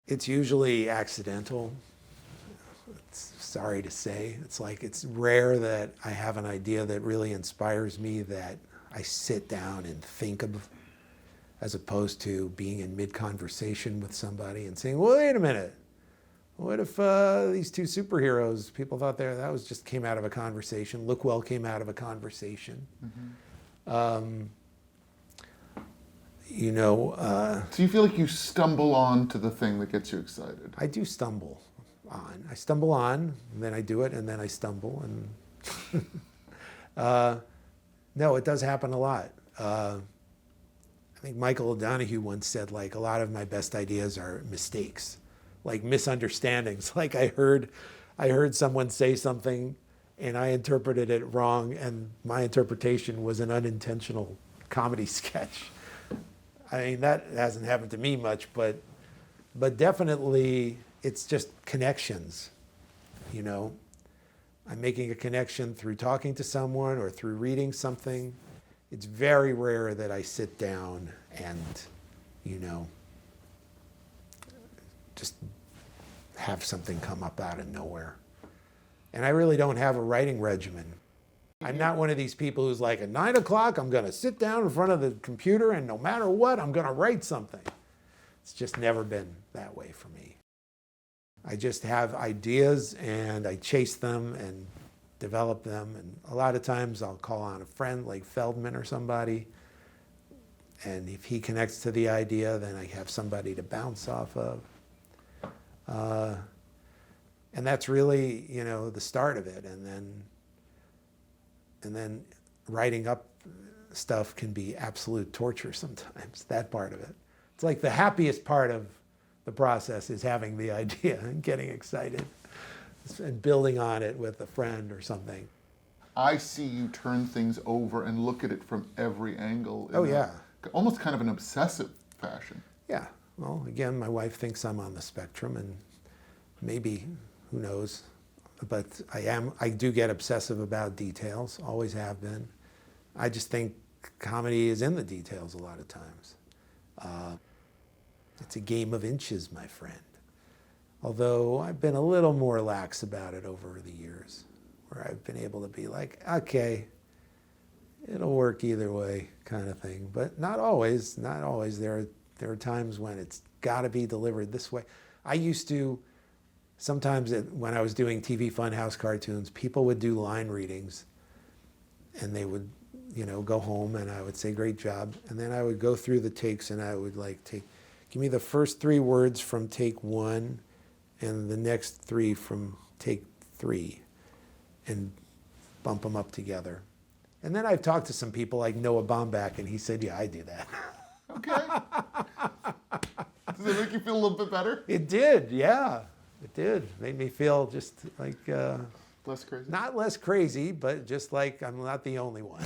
It's usually accidental. It's sorry to say. It's like it's rare that I have an idea that really inspires me that I sit down and think of, as opposed to being in mid-conversation with somebody and saying, well, wait a minute. What if these two superheroes, people thought that was just came out of a conversation. Look Well came out of a conversation. Mm-hmm. So you feel like you stumble on to the thing that gets you excited? I do stumble on. I stumble on, and then I do it, and then I stumble. And no, it does happen a lot. I think Michael O'Donoghue once said, like, a lot of my best ideas are mistakes, like misunderstandings. Like I heard someone say something, and I interpreted it wrong, and my interpretation was an unintentional comedy sketch. I mean, that hasn't happened to me much, but definitely it's just connections, you know. I'm making a connection through talking to someone or through reading something. It's very rare that I sit down and, just have something come up out of nowhere. And I really don't have a writing regimen. I'm not one of these people who's like, at 9 o'clock, I'm going to sit down in front of the computer and no matter what, I'm going to write something. It's just never been that way for me. I just have ideas and I chase them and develop them. And a lot of times I'll call on a friend like Feldman or somebody. And if he connects to the idea, then I have somebody to bounce off of. And that's really, the start of it. And then writing up stuff can be absolute torture sometimes, that part of it. It's like the happiest part of the process is having the idea and getting excited and building on it with a friend or something. I see you turn things over and look at it from every angle. Almost kind of an obsessive fashion. Yeah. Well, again, my wife thinks I'm on the spectrum, and maybe, who knows. But I do get obsessive about details, always have been. I just think comedy is in the details a lot of times. It's a game of inches, my friend. Although I've been a little more lax about it over the years, where I've been able to be like, okay, it'll work either way kind of thing. But not always, not always. There are times when it's got to be delivered this way. I used to, sometimes when I was doing TV Funhouse cartoons, people would do line readings and they would, go home and I would say, great job. And then I would go through the takes and I would give me the first 3 words from take 1 and the next 3 from take 3 and bump them up together. And then I've talked to some people like Noah Baumbach and he said, yeah, I do that. Okay. Does it make you feel a little bit better? It did, yeah. It did. Made me feel just like... less crazy? Not less crazy, but just like I'm not the only one.